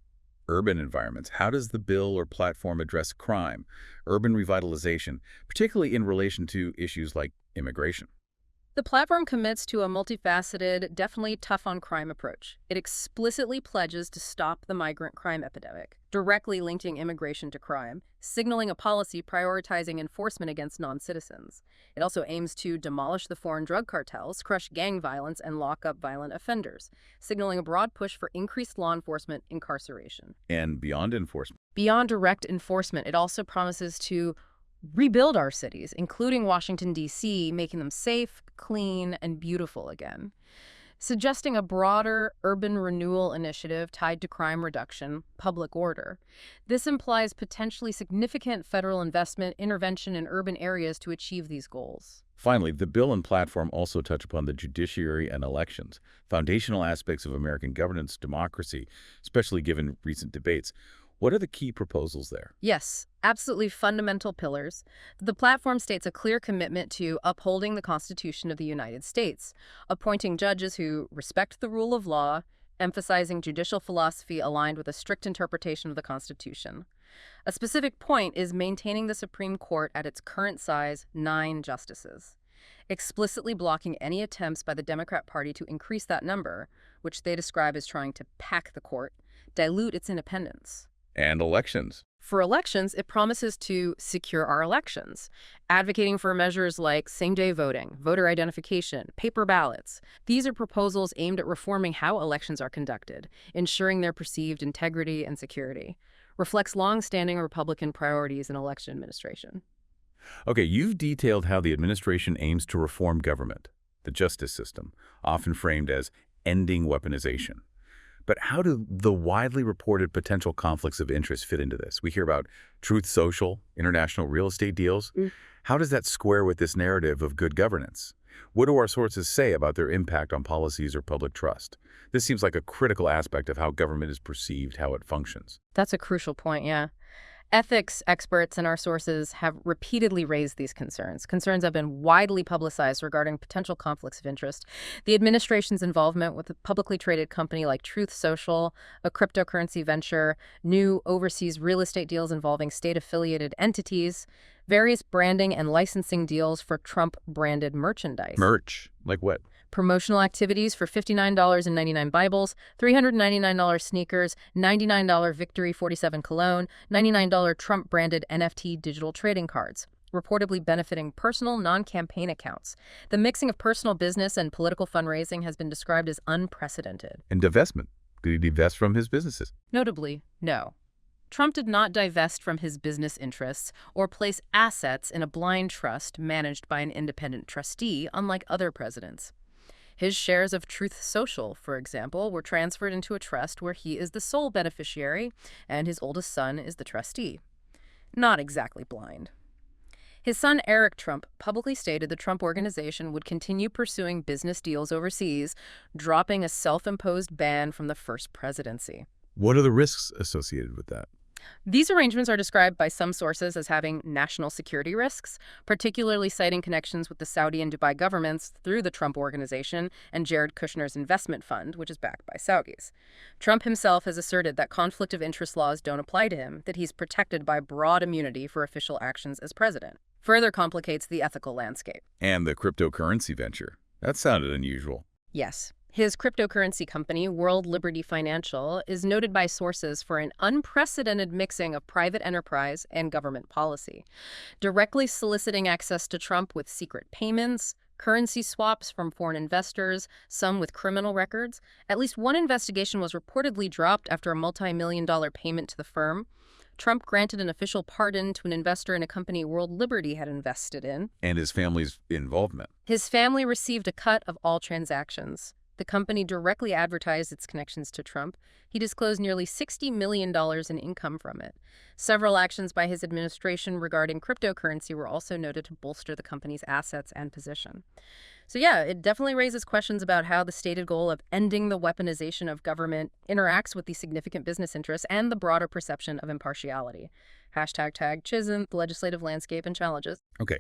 Urban environments. How does the bill or platform address crime, urban revitalization, particularly in relation to issues like immigration? The platform commits to a multifaceted, definitely tough-on-crime approach. It explicitly pledges to stop the migrant crime epidemic, directly linking immigration to crime, signaling a policy prioritizing enforcement against non-citizens. It also aims to demolish the foreign drug cartels, crush gang violence, and lock up violent offenders, signaling a broad push for increased law enforcement incarceration. And beyond enforcement. Beyond direct enforcement, it also promises to rebuild our cities, including Washington, D.C., making them safe, clean, and beautiful again. suggesting a broader urban renewal initiative tied to crime reduction, public order. This implies potentially significant federal investment intervention in urban areas to achieve these goals. Finally, the bill and platform also touch upon the judiciary and elections, foundational aspects of American governance, democracy, especially given recent debates. What are the key proposals there? Yes, absolutely fundamental pillars. The platform states a clear commitment to upholding the Constitution of the United States, appointing judges who respect the rule of law, emphasizing judicial philosophy aligned with a strict interpretation of the Constitution. A specific point is maintaining the Supreme Court at its current size, 9 justices, explicitly blocking any attempts by the Democrat Party to increase that number, which they describe as trying to pack the court, dilute its independence. And elections. For elections, it promises to secure our elections, advocating for measures like same-day voting, voter identification, paper ballots. These are proposals aimed at reforming how elections are conducted, ensuring their perceived integrity and security. Reflects long-standing Republican priorities in election administration. Okay, you've detailed how the administration aims to reform government, the justice system, often framed as ending weaponization. But how do the widely reported potential conflicts of interest fit into this? We hear about Truth Social, international real estate deals. How does that square with this narrative of good governance? What do our sources say about their impact on policies or public trust? This seems like a critical aspect of how government is perceived, how it functions. That's a crucial point, yeah. Ethics experts and our sources have repeatedly raised these concerns. Concerns have been widely publicized regarding potential conflicts of interest. The administration's involvement with a publicly traded company like Truth Social, a cryptocurrency venture, new overseas real estate deals involving state-affiliated entities, various branding and licensing deals for Trump-branded merchandise. Merch? Like what? Promotional activities for $59.99 Bibles, $399 sneakers, $99 Victory 47 cologne, $99 Trump-branded NFT digital trading cards, reportedly benefiting personal, non-campaign accounts. The mixing of personal business and political fundraising has been described as unprecedented. And divestment. Did he divest from his businesses? Notably, no. Trump did not divest from his business interests or place assets in a blind trust managed by an independent trustee, unlike other presidents. His shares of Truth Social, for example, were transferred into a trust where he is the sole beneficiary and his oldest son is the trustee. Not exactly blind. His son Eric Trump publicly stated the Trump Organization would continue pursuing business deals overseas, dropping a self-imposed ban from the first presidency. What are the risks associated with that? These arrangements are described by some sources as having national security risks, particularly citing connections with the Saudi and Dubai governments through the Trump Organization and Jared Kushner's investment fund, which is backed by Saudis. Trump himself has asserted that conflict of interest laws don't apply to him, that he's protected by broad immunity for official actions as president. Further complicates the ethical landscape. And the cryptocurrency venture. That sounded unusual. Yes. His cryptocurrency company, World Liberty Financial, is noted by sources for an unprecedented mixing of private enterprise and government policy, directly soliciting access to Trump with secret payments, currency swaps from foreign investors, some with criminal records. At least one investigation was reportedly dropped after a multi-million-dollar payment to the firm. Trump granted an official pardon to an investor in a company World Liberty had invested in. And his family's involvement. His family received a cut of all transactions. The company directly advertised its connections to Trump. He disclosed nearly $60 million in income from it. Several actions by his administration regarding cryptocurrency were also noted to bolster the company's assets and position. So yeah, it definitely raises questions about how the stated goal of ending the weaponization of government interacts with the significant business interests and the broader perception of impartiality. #tag Chisholm, the legislative landscape and challenges. Okay,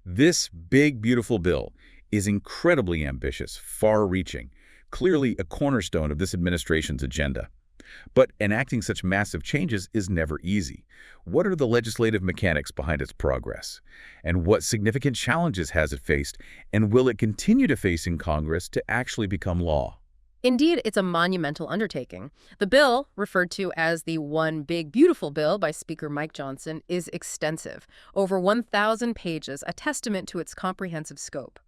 this big, beautiful bill is incredibly ambitious, far-reaching, clearly a cornerstone of this administration's agenda. But enacting such massive changes is never easy. What are the legislative mechanics behind its progress? And what significant challenges has it faced? And will it continue to face in Congress to actually become law? Indeed, it's a monumental undertaking. The bill, referred to as the One Big Beautiful Bill by Speaker Mike Johnson, is extensive. Over 1,000 pages, a testament to its comprehensive scope.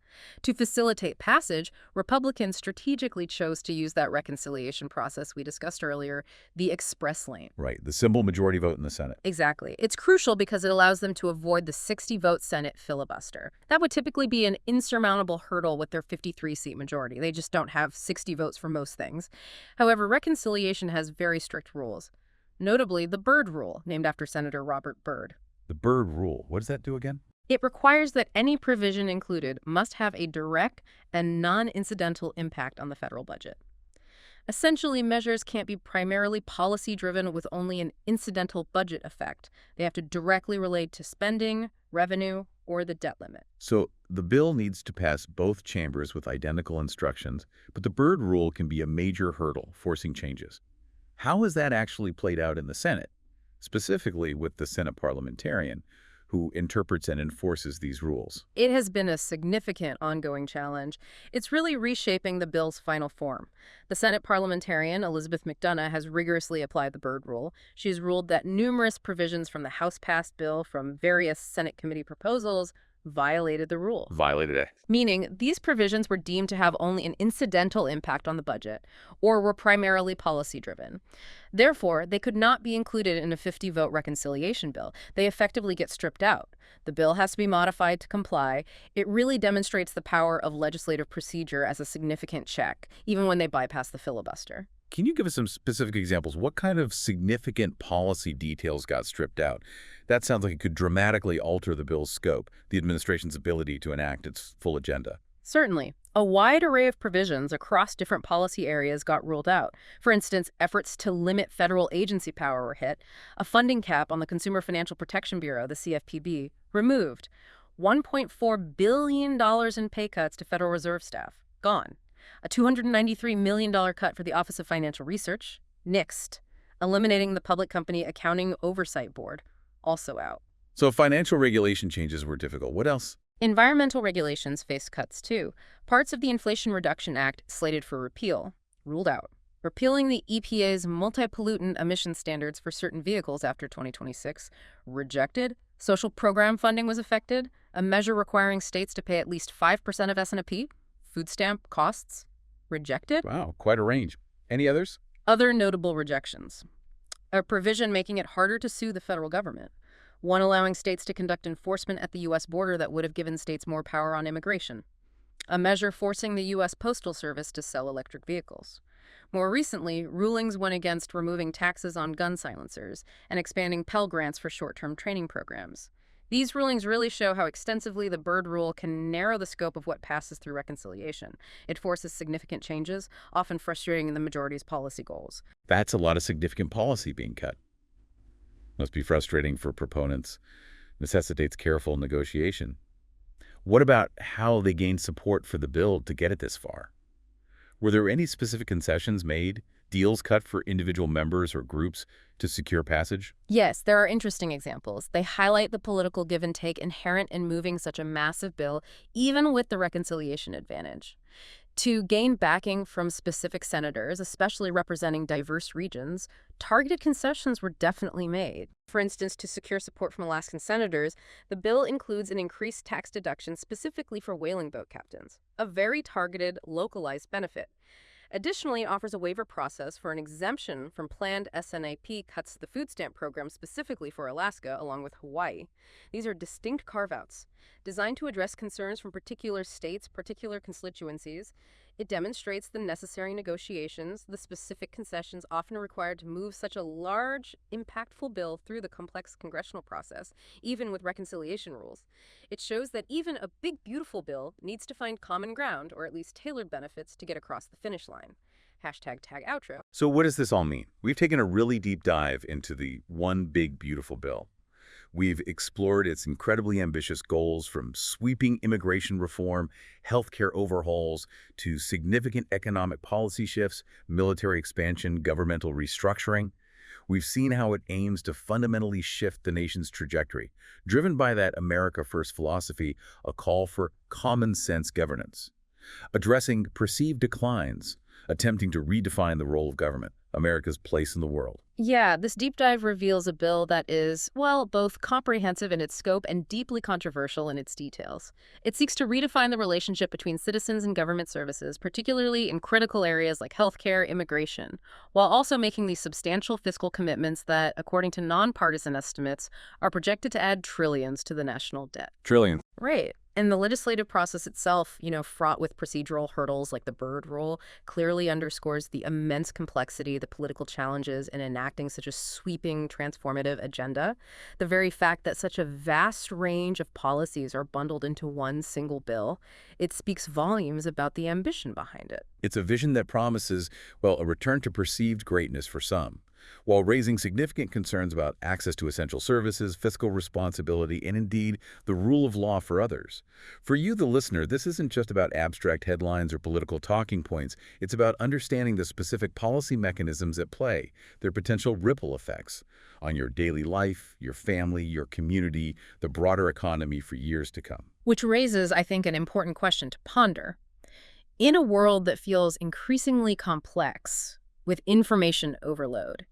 To facilitate passage, Republicans strategically chose to use that reconciliation process we discussed earlier, the express lane. Right, the simple majority vote in the Senate. Exactly. It's crucial because it allows them to avoid the 60-vote Senate filibuster. That would typically be an insurmountable hurdle with their 53-seat majority. They just don't have 60 votes for most things. However, reconciliation has very strict rules. Notably, the Byrd Rule, named after Senator Robert Byrd. The Byrd Rule, what does that do again? It requires that any provision included must have a direct and non-incidental impact on the federal budget. Essentially, measures can't be primarily policy-driven with only an incidental budget effect. They have to directly relate to spending, revenue, or the debt limit. So the bill needs to pass both chambers with identical instructions, but the Byrd Rule can be a major hurdle, forcing changes. How has that actually played out in the Senate, specifically with the Senate parliamentarian who interprets and enforces these rules? It has been a significant ongoing challenge. It's really reshaping the bill's final form. The Senate parliamentarian, Elizabeth McDonough, has rigorously applied the Byrd Rule. She's ruled that numerous provisions from the House-passed bill from various Senate committee proposals violated the rule. Violated it. Meaning, these provisions were deemed to have only an incidental impact on the budget, or were primarily policy-driven. Therefore, they could not be included in a 50-vote reconciliation bill. They effectively get stripped out. The bill has to be modified to comply. It really demonstrates the power of legislative procedure as a significant check, even when they bypass the filibuster. Can you give us some specific examples? What kind of significant policy details got stripped out? That sounds like it could dramatically alter the bill's scope, the administration's ability to enact its full agenda. Certainly. A wide array of provisions across different policy areas got ruled out. For instance, efforts to limit federal agency power were hit, a funding cap on the Consumer Financial Protection Bureau, the CFPB, removed, $1.4 billion in pay cuts to Federal Reserve staff, gone. A $293 million cut for the Office of Financial Research, nixed. Eliminating the Public Company Accounting Oversight Board, also out. So financial regulation changes were difficult. What else? Environmental regulations faced cuts, too. Parts of the Inflation Reduction Act slated for repeal, ruled out. Repealing the EPA's multi-pollutant emission standards for certain vehicles after 2026, rejected. Social program funding was affected. A measure requiring states to pay at least 5% of S&P, food stamp costs, rejected. Wow, quite a range. Any others? Other notable rejections. A provision making it harder to sue the federal government. One allowing states to conduct enforcement at the U.S. border that would have given states more power on immigration. A measure forcing the U.S. Postal Service to sell electric vehicles. More recently, rulings went against removing taxes on gun silencers and expanding Pell Grants for short-term training programs. These rulings really show how extensively the Byrd Rule can narrow the scope of what passes through reconciliation. It forces significant changes, often frustrating the majority's policy goals. That's a lot of significant policy being cut. Must be frustrating for proponents. Necessitates careful negotiation. What about how they gained support for the bill to get it this far? Were there any specific concessions made, deals cut for individual members or groups to secure passage? Yes, there are interesting examples. They highlight the political give and take inherent in moving such a massive bill, even with the reconciliation advantage. To gain backing from specific senators, especially representing diverse regions, targeted concessions were definitely made. For instance, to secure support from Alaskan senators, the bill includes an increased tax deduction specifically for whaling boat captains, a very targeted, localized benefit. Additionally, it offers a waiver process for an exemption from planned SNAP cuts to the food stamp program specifically for Alaska, along with Hawaii. These are distinct carve-outs, designed to address concerns from particular states, particular constituencies. It demonstrates the necessary negotiations, the specific concessions often required to move such a large, impactful bill through the complex congressional process, even with reconciliation rules. It shows that even a big, beautiful bill needs to find common ground, or at least tailored benefits, to get across the finish line. #tagoutro. So what does this all mean? We've taken a really deep dive into the one big, beautiful bill. We've explored its incredibly ambitious goals, from sweeping immigration reform, healthcare overhauls, to significant economic policy shifts, military expansion, governmental restructuring. We've seen how it aims to fundamentally shift the nation's trajectory, driven by that America First philosophy, a call for common sense governance. Addressing perceived declines, attempting to redefine the role of government, America's place in the world. Yeah, this deep dive reveals a bill that is, well, both comprehensive in its scope and deeply controversial in its details. It seeks to redefine the relationship between citizens and government services, particularly in critical areas like healthcare, immigration, while also making these substantial fiscal commitments that, according to nonpartisan estimates, are projected to add trillions to the national debt. Trillions. Right. And the legislative process itself, fraught with procedural hurdles like the Byrd rule, clearly underscores the immense complexity, the political challenges in enacting such a sweeping, transformative agenda. The very fact that such a vast range of policies are bundled into one single bill, it speaks volumes about the ambition behind it. It's a vision that promises, well, a return to perceived greatness for some, while raising significant concerns about access to essential services, fiscal responsibility, and indeed, the rule of law for others. For you, the listener, this isn't just about abstract headlines or political talking points. It's about understanding the specific policy mechanisms at play, their potential ripple effects on your daily life, your family, your community, the broader economy for years to come. Which raises, I think, an important question to ponder. In a world that feels increasingly complex, with information overload,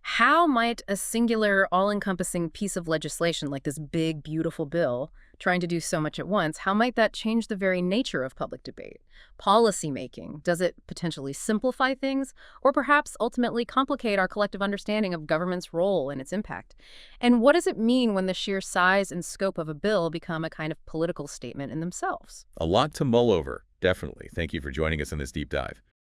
how might a singular, all-encompassing piece of legislation like this big, beautiful bill, trying to do so much at once, how might that change the very nature of public debate? Policy making, does it potentially simplify things, or perhaps ultimately complicate our collective understanding of government's role and its impact? And what does it mean when the sheer size and scope of a bill become a kind of political statement in themselves? A lot to mull over, definitely. Thank you for joining us in this deep dive.